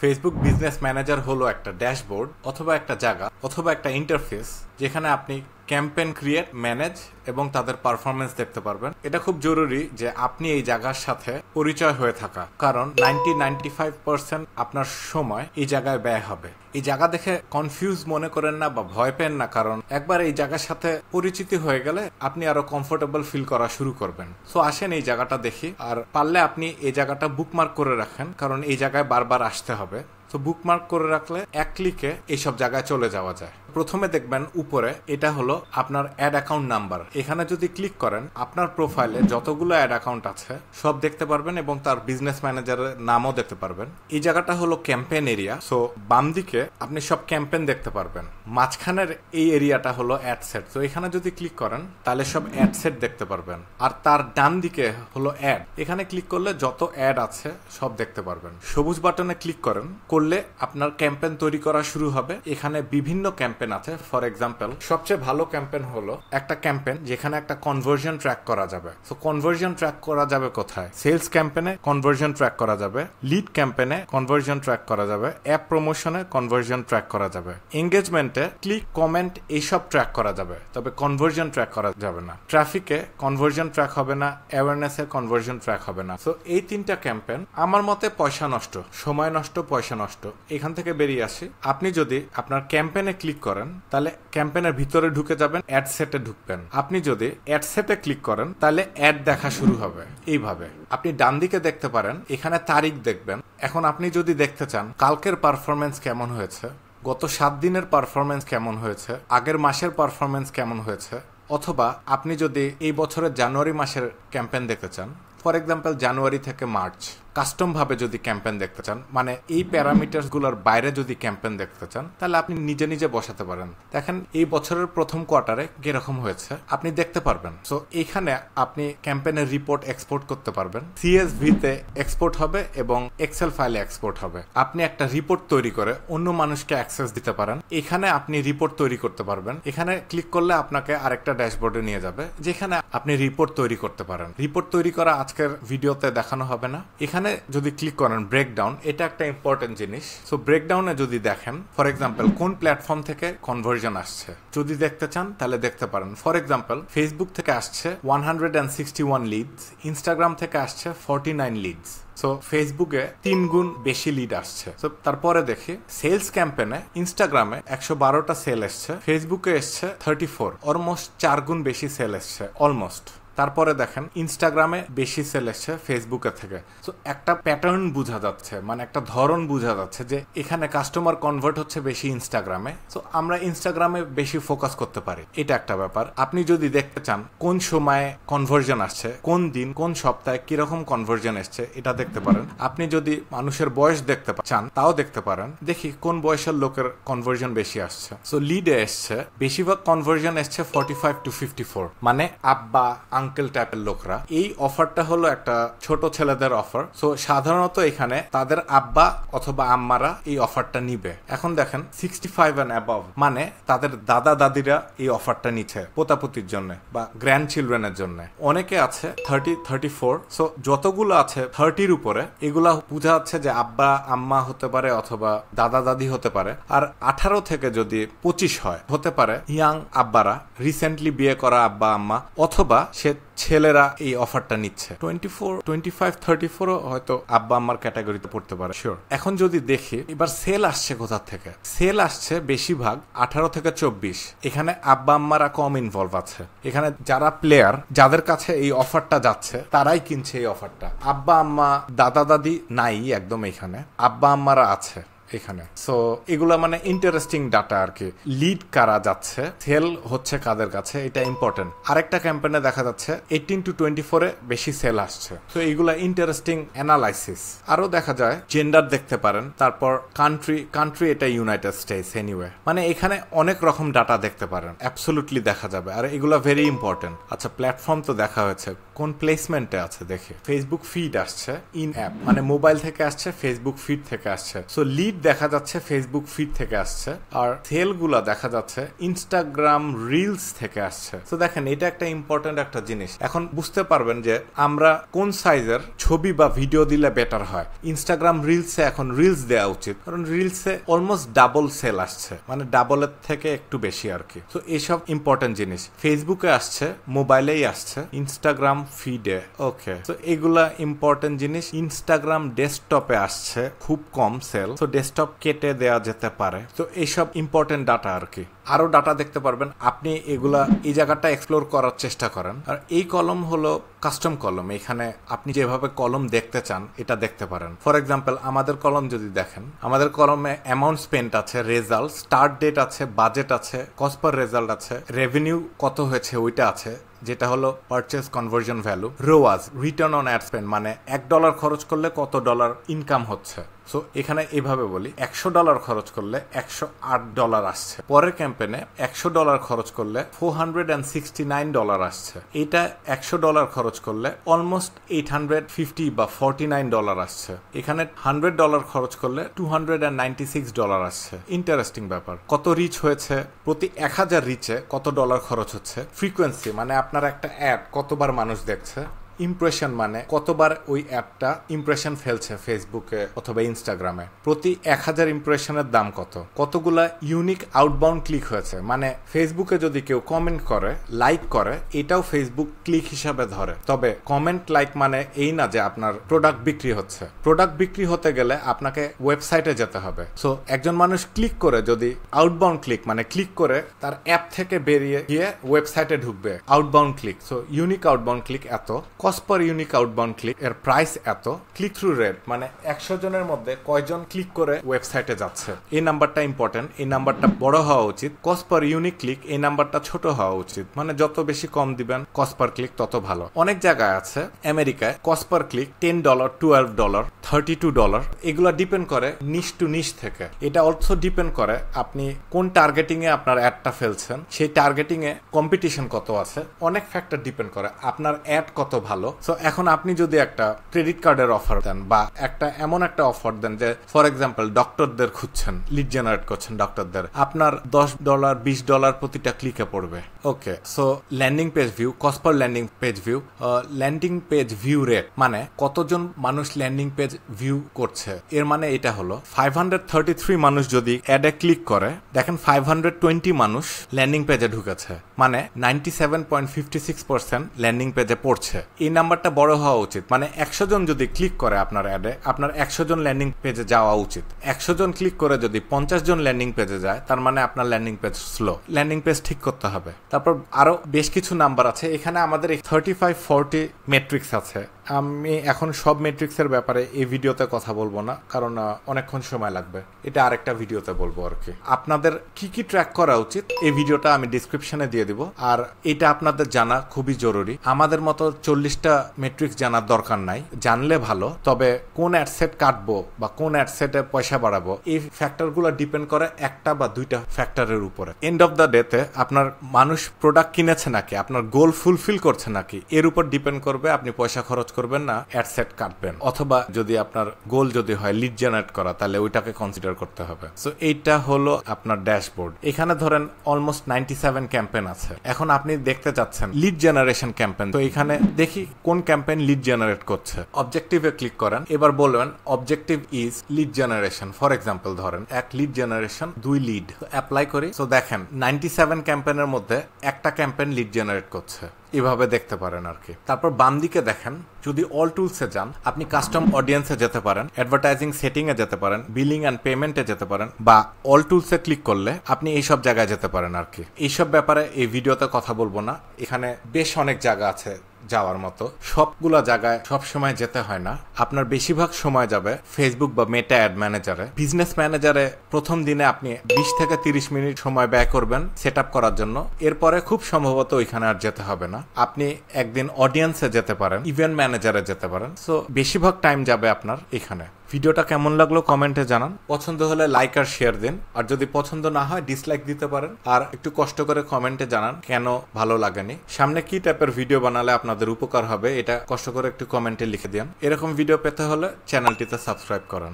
Facebook business manager হলো একটা dashboard অথবা একটা জায়গা অথবা একটা ইন্টারফেস যেখানে আপনি ক্যাম্পেইন ক্রিয়েট, ম্যানেজ এবং তাদের পারফরমেন্স দেখতে পারবেন। এটা খুব জরুরি যে আপনি এই জায়গার সাথে পরিচয় হয়ে থাকা, কারণ 95% আপনার সময় এই জায়গায় ব্যয় হবে। এই জায়গা দেখে কনফিউজ মনে করেন না বা ভয় পেন না, কারণ একবার এই জায়গার সাথে পরিচিতি হয়ে গেলে আপনি আরো কমফোর্টেবল ফিল করা শুরু করবেন। সো আসেন এই জায়গাটা দেখি, আর পারলে আপনি এই জায়গাটা বুকমার্ক করে রাখেন, কারণ এই জায়গায় বারবার আসতে হবে। তো বুকমার্ক করে রাখলে এক ক্লিকে এইসব জায়গায় চলে যাওয়া যায়। প্রথমে দেখবেন উপরে এটা হলো আপনার অ্যাড অ্যাকাউন্ট নাম্বার। এখানে যদি ক্লিক করেন আপনার প্রোফাইলে যতগুলো অ্যাড অ্যাকাউন্ট আছে সব দেখতে পারবেন এবং তার বিজনেস ম্যানেজারের নামও দেখতে পারবেন। এই জায়গাটা হলো ক্যাম্পেইন এরিয়া। সো বাম দিকে আপনি সব ক্যাম্পেইন দেখতে পারবেন। মাঝখানের এই এরিয়াটা হলো অ্যাড সেট। তো এখানে যদি ক্লিক করেন তাহলে সব অ্যাড সেট দেখতে পারবেন। আর তার ডান দিকে হলো অ্যাড। এখানে ক্লিক করলে যত অ্যাড আছে সব দেখতে পারবেন। সবুজ বাটনে ক্লিক করলে আপনার ক্যাম্পেইন তৈরি করা শুরু হবে। এখানে বিভিন্ন ক্যাম্পেইন আছে। ফর এক্সাম্পল, সবচেয়ে ভালো ক্যাম্পেইন হলো একটা ক্যাম্পেইন যেখানে একটা কনভার্জন ট্র্যাক করা যাবে। সো কনভার্জন ট্র্যাক করা যাবে কোথায়? সেলস ক্যাম্পেইনে কনভার্জন ট্র্যাক করা যাবে, লিড ক্যাম্পেইনে কনভার্জন ট্র্যাক করা যাবে, অ্যাপ প্রমোশনে কনভার্জন ট্র্যাক করা যাবে, এঙ্গেজমেন্টে ক্লিক, কমেন্ট এইসব ট্র্যাক করা যাবে, তবে কনভার্জন ট্র্যাক করা যাবে না। ট্রাফিকে কনভার্জন ট্র্যাক হবে না, অ্যাওয়ারনেসে কনভার্জন ট্র্যাক হবে না। সো এই তিনটা ক্যাম্পেইন আমার মতে পয়সা নষ্ট, সময় নষ্ট, পয়সা নষ্ট। এখান থেকে বেরিয়ে আসি। আপনি যদি আপনার ক্যাম্পেইনে ক্লিক করেন তাহলে ক্যাম্পেইনের ভিতরে ঢুকে যাবেন, অ্যাড সেটে ঢুকবেন। আপনি যদি অ্যাড সেটে ক্লিক করেন তাহলে অ্যাড দেখা শুরু হবে। এইভাবে আপনি ডান দিকে দেখতে পারেন, এখানে তারিখ দেখবেন। এখন আপনি যদি দেখতে চান কালকের পারফরমেন্স কেমন হয়েছে, গত 7 দিনের পারফরমেন্স কেমন হয়েছে, আগের মাসের পারফরমেন্স কেমন হয়েছে, অথবা আপনি যদি এই বছরের জানুয়ারি মাসের ক্যাম্পেইন দেখতে চান, ফর এক্সাম্পল জানুয়ারি থেকে মার্চ, কাস্টম ভাবে যদি ক্যাম্পেইন দেখতে চান, মানে এই প্যারামিটার্স গুলোর বাইরে যদি ক্যাম্পেইন দেখতে চান, তাহলে আপনি নিজে নিজে বসাতে পারেন। দেখেন এই বছরের প্রথম কোয়ার্টারে কিরকম হয়েছে আপনি দেখতে পারবেন। সো এইখানে আপনি ক্যাম্পেইনের রিপোর্ট এক্সপোর্ট করতে পারবেন। সিএসভি তে এক্সপোর্ট হবে এবং এক্সেল ফাইলে এক্সপোর্ট হবে। আপনি একটা রিপোর্ট তৈরি করে অন্য মানুষকে অ্যাক্সেস দিতে পারেন। এখানে আপনি রিপোর্ট তৈরি করতে পারবেন। এখানে ক্লিক করলে আপনাকে আরেকটা ড্যাশবোর্ডে নিয়ে যাবে, যেখানে আপনি রিপোর্ট তৈরি করতে পারেন। রিপোর্ট তৈরি করা আজকের ভিডিওতে দেখানো হবে না। এখানে যদি ক্লিক করেন ব্রেকডাউন, এটা একটা ইম্পর্টেন্ট জিনিস। সো ব্রেকডাউনে যদি দেখেন, ফর এক্সাম্পল কোন প্ল্যাটফর্ম থেকে কনভার্জন আসছে যদি দেখতে চান তাহলে দেখতে পারেন। ফর এক্সাম্পল ফেসবুক থেকে আসছে 161 লিডস, ইনস্টাগ্রাম থেকে আসছে 49 লিডস। সো ফেসবুকে 3 গুণ বেশি লিড আসছে। সো তারপরে দেখি সেলস ক্যাম্পেইনে ইনস্টাগ্রামে 112টা সেল এসছে, ফেসবুকে এসছে 34, অলমোস্ট 4 গুণ বেশি সেল এসছে অলমোস্ট। তারপরে দেখেন ইনস্টাগ্রামে বেশি সেল এসছে ফেসবুকের থেকে। সো একটা প্যাটার্ন বোঝা যাচ্ছে, মানে একটা ধরন বোঝা যাচ্ছে যে এখানে কাস্টমার কনভার্ট হচ্ছে বেশি ইনস্টাগ্রামে। সো আমরা ইনস্টাগ্রামে বেশি ফোকাস করতে পারি, এটা একটা ব্যাপার। আপনি যদি দেখতে চান কোন সময়ে কনভার্জন আসছে, কোন দিন, কোন সপ্তাহে কিরকম কনভার্জন এসছে, এটা দেখতে পারেন। আপনি যদি মানুষের বয়স দেখতে চান তাও দেখতে পারেন। দেখি কোন বয়সের লোকের কনভার্জন বেশি আসছে। সো লিডে এসছে বেশিরভাগ কনভার্জন এসছে 45 to 54, মানে আব্বা আঙ্কেল টাইপের লোকরা। এই অফারটা হলো একটা ছোট ছেলেদের অফার। সো সাধারণত এখানে তাদের আব্বা অথবা আম্মারা এই অফারটা নিবে। এখন দেখেন 65 and above, মানে তাদের দাদা দাদিরা এই অফারটা নিচ্ছে পোতাপুতির জন্য বা গ্র্যান্ড চিলড্রেনের জন্য। অনেকে আছে 30, 34। সো যতগুলো আছে 30-র উপরে, এগুলা বোঝা যাচ্ছে যে আব্বা আম্মা হতে পারে অথবা দাদা দাদি হতে পারে। আর 18 থেকে যদি 25 হয়, হতে পারে ইয়াং আব্বারা, রিসেন্টলি বিয়ে করা আব্বা আম্মা, অথবা সে ছেলেরা এই অফারটা নিচ্ছে। 24, 25, 34 হয়তো আব্বা আম্মার ক্যাটাগরিতে পড়তে পারে, শিওর। এখন যদি দেখি এবার সেল আসছে কোথা থেকে, সেল আসছে বেশিরভাগ 18 থেকে 24। এখানে আব্বা আম্মারা কম ইনভলভ আছে। এখানে যারা প্লেয়ার, যাদের কাছে এই অফারটা যাচ্ছে, তারাই কিনছে এই অফারটা। আব্বা আম্মা দাদা দাদি নাই একদম, এখানে আব্বা আম্মারা আছে এখানে। সো এগুলা মানে ইন্টারেস্টিং ডাটা আর কি। লিড কারা যাচ্ছে, সেল হচ্ছে কাদের কাছে, এটা ইম্পর্টেন্ট। আরেকটা ক্যাম্পেইনে দেখা যাচ্ছে 18 to 24 বেশি সেল আসছে। তো এগুলা ইন্টারেস্টিং অ্যানালাইসিস। আরো দেখা যায় জেন্ডার দেখতে পারেন, তারপর কান্ট্রি এটা ইউনাইটেড স্টেটস এনিওয়ে, মানে এখানে অনেক রকম ডাটা দেখতে পারেন, অ্যাবসলুটলি দেখা যাবে। আর এগুলা ভেরি ইম্পর্টেন্ট। আচ্ছা প্ল্যাটফর্ম তো দেখা হয়েছে, কোন প্লেসমেন্টে আছে দেখে ফেসবুক ফিড আসছে ইন অ্যাপ, মানে মোবাইল থেকে আসছে, ফেসবুক ফিড থেকে আসছে। সো লিড দেখা যাচ্ছে ফেসবুক ফিড থেকে আসছে, আর সেল গুলা দেখা যাচ্ছে ইনস্টাগ্রাম রিলস থেকে আসছে। তো দেখেন এটা একটা ইম্পর্টেন্ট একটা জিনিস। এখন বুঝতে পারবেন যে আমরা কোন সাইজের ছবি বা ভিডিও দিলে বেটার হয়। ইনস্টাগ্রাম রিলসে এখন রিলস দেওয়া উচিত, কারণ রিলসে অলমোস্ট ডাবল সেল আসছে, মানে ডাবলের থেকে একটু বেশি আর কি। তো এইসব ইম্পর্টেন্ট জিনিস ফেসবুকে আসছে, মোবাইলেই আসছে, ইনস্টাগ্রাম ফিডে। ওকে, তো এগুলা ইম্পর্টেন্ট জিনিস। ইনস্টাগ্রাম ডেস্কটপে আসছে, খুব কম সেল, তো ডেস্কটপ কেটে দেওয়া যেতে পারে। তো এইসব ইম্পর্টেন্ট ডাটা আর কি। আরো ডাটা দেখতে পারবেন আপনি, এগুলা এই জায়গাটা এক্সপ্লোর করার চেষ্টা করেন। আর এই কলম হলো কাস্টম কলম, এখানে আপনি যেভাবে কলম দেখতে চান এটা দেখতে পারেন। ফর এক্সাম্পল আমাদের কলম যদি দেখেন, আমাদের কলমে অ্যামাউন্ট স্পেন্ট আছে, রেজাল্ট, স্টার্ট ডেট আছে, বাজেট আছে, কস্ট পার রেজাল্ট আছে, রেভিনিউ কত হয়েছে ওইটা আছে, যেটা হলো purchase conversion value, ROAS, return on ad spend, মানে $1 খরচ করলে কত ডলার ইনকাম হচ্ছে। সো এখানে এইভাবে বলি, $100 খরচ করলে $108 আসছে। পরের ক্যাম্পেনে $100 খরচ করলে $469 আসছে। এটা $100 খরচ করলে অলমোস্ট $850 বা $49 আসছে। এখানে $100 খরচ করলে $296 আসছে। ইন্টারেস্টিং ব্যাপার। কত রিচ হয়েছে, প্রতি 1000 রিচে কত ডলার খরচ হচ্ছে। ফ্রিকোয়েন্সি মানে আপনার একটা অ্যাড কতবার মানুষ দেখছে। ইমপ্রেশন মানে কতবার ওই অ্যাপটা ইমপ্রেশন ফেলছে ফেসবুকে অথবা ইনস্টাগ্রামে। প্রতি 1000 ইমপ্রেশনের দাম কত, কতগুলা ইউনিক আউটবাউন্ড ক্লিক হয়েছে, মানে ফেসবুকে যদি কেউ কমেন্ট করে, লাইক করে, এটাও ফেসবুক ক্লিক হিসাবে ধরে। তবে কমেন্ট লাইক মানে এই না যে আপনার প্রোডাক্ট বিক্রি হচ্ছে। প্রোডাক্ট বিক্রি হতে গেলে আপনাকে ওয়েবসাইটে যেতে হবে। সো একজন মানুষ ক্লিক করে, যদি আউটবাউন্ড ক্লিক মানে ক্লিক করে তার অ্যাপ থেকে বেরিয়ে গিয়ে ওয়েবসাইটে ঢুকবে, outbound click. So unique outbound click এত, cost per unique outbound click এর প্রাইস এত, ক্লিক থ্রু রেট মানে 100 জনের মধ্যে কয়জন ক্লিক করে ওয়েবসাইটে যাচ্ছে, এই নাম্বারটা ইম্পর্টেন্ট। এই নাম্বারটা বড় হওয়া উচিত। কস্ট পার ইউনিক ক্লিক এই নাম্বারটা ছোট হওয়া উচিত, মানে যত বেশি কম দিবেন কস্ট পার ক্লিক তত ভালো। অনেক জায়গায় আছে আমেরিকায় কস্ট পার ক্লিক $10, $12, $32, এগুলো ডিপেন্ড করে নিশ টু নিশ থেকে। এটা অলসো ডিপেন্ড করে আপনি কোন টার্গেটিং এ আপনার অ্যাডটা ফেলছেন, সেই টার্গেটিং এ কম্পিটিশন কত আছে, অনেক ফ্যাক্টর ডিপেন্ড করে আপনার অ্যাড কত ভালো। সো এখন আপনি যদি একটা ক্রেডিট কার্ডের অফার দেন বা একটা এমন একটা অফার দেন যে ফর এক্সাম্পল ডক্টরদের খুঁজছেন, লিড জেনারেট করছেন ডক্টরদের, আপনার $10, $20 প্রতিটা ক্লিকে পড়বে। Okay, so landing page view, cost per landing page view, landing page view rate মানে কতজন মানুষ ল্যান্ডিং পেজ ভিউ করছে। এর মানে এটা হলো 533 মানুষ যদি অ্যাডে ক্লিক করে, দেখেন 520 মানুষ ল্যান্ডিং পেজে ঢুকেছে, মানে 97.56% ল্যান্ডিং পেজে পড়ছে। এই নাম্বারটা বড় হওয়া উচিত, মানে 100 জন যদি ক্লিক করে আপনার অ্যাডে, আপনার 100 জন ল্যান্ডিং পেজে যাওয়া উচিত। 100 জন ক্লিক করে যদি 50 জন ল্যান্ডিং পেজে যায়, তার মানে আপনার landing page slow. Landing page ঠিক করতে হবে। তারপর আরো বেশ কিছু নাম্বার আছে এখানে, আমাদের 35-40 মেট্রিক্স আছে। আমি এখন সব মেট্রিক্সের ব্যাপারে এই ভিডিওতে কথা বলবো না, কারণ অনেকক্ষণ সময় লাগবে, এটা আরেকটা ভিডিওতে বলবো আর কি। আপনাদের কি কি ট্র্যাক করা উচিত এই ভিডিওটা আমি ডিসক্রিপশনে দিয়ে দিব, আর এটা আপনাদের জানা খুবই জরুরি। আমাদের মতো 40টা মেট্রিক্স জানার দরকার নাই, জানলে ভালো। তবে কোন অ্যাডসেট কাটবো বা কোন অ্যাডসেটে পয়সা বাড়াবো, এই ফ্যাক্টরগুলো ডিপেন্ড করে একটা বা দুইটা ফ্যাক্টরের উপরে। এন্ড অফ দ্য ডেতে আপনার মানুষ প্রোডাক্ট কিনেছে নাকি, আপনার গোল ফুলফিল করছে নাকি, এর উপর ডিপেন্ড করবে আপনি পয়সা খরচ করবেন না অ্যাডসেট কাটবেন। অথবা যদি আপনার গোল যদি হয় লিড জেনারেট করা, তাহলে ওইটাকে কনসিডার করতে হবে। সো এইটা হলো আপনার ড্যাশবোর্ড। এখানে ধরেন অলমোস্ট 97 ক্যাম্পেইন আছে। এখন আপনি দেখতে চাচ্ছেন লিড জেনারেশন ক্যাম্পেইন, তো এখানে দেখি কোন ক্যাম্পেইন লিড জেনারেট করছে। অবজেক্টিভে ক্লিক করেন, এবার বলবেন objective is lead generation. For example ধরেন এক লিড জেনারেশন 2 লিড, অ্যাপ্লাই করি। সো দেখেন 97 ক্যাম্পেইনের মধ্যে একটা ক্যাম্পেইন লিড জেনারেট করছে, এভাবে দেখতে পারেন আর কি। তারপর বাম দিকে দেখেন, যদি অল টুলসে যান আপনি কাস্টম অডিয়েন্সে যেতে পারেন, অ্যাডভার্টাইজিং সেটিং এ যেতে পারেন, বিলিং এন্ড পেমেন্টে যেতে পারেন, বা অল টুলসে ক্লিক করলে আপনি এইসব জায়গায় যেতে পারেন আর কি। এইসব ব্যাপারে এই ভিডিওতে কথা বলবো না, এখানে বেশ অনেক জায়গা আছে যাওয়ার মতো। সবগুলা জায়গায় সব সময় যেতে হয় না, আপনার বেশিরভাগ সময় যাবে ফেসবুক বা মেটা অ্যাড ম্যানেজারে। বিজনেস ম্যানেজারে প্রথম দিনে আপনি 20 থেকে 30 মিনিট সময় ব্যয় করবেন সেট আপ করার জন্য, এরপরে খুব সম্ভবত ওইখানে আর যেতে হবে না। আপনি একদিন অডিয়েন্সে যেতে পারেন, ইভেন্ট ম্যানেজারে যেতে পারেন। সো বেশিরভাগ টাইম যাবে আপনার এখানে। ভিডিওটা কেমন লাগলো কমেন্টে জানান। পছন্দ হলে লাইক আর শেয়ার দিন, আর যদি পছন্দ না হয় ডিসলাইক দিতে পারেন। আর একটু কষ্ট করে কমেন্টে জানান কেন ভালো লাগেনি। সামনে কি টাইপের ভিডিও বানালে আপনাদের উপকার হবে এটা কষ্ট করে একটু কমেন্টে লিখে দিন। এরকম ভিডিও পেতে হলে চ্যানেলটিতে সাবস্ক্রাইব করেন।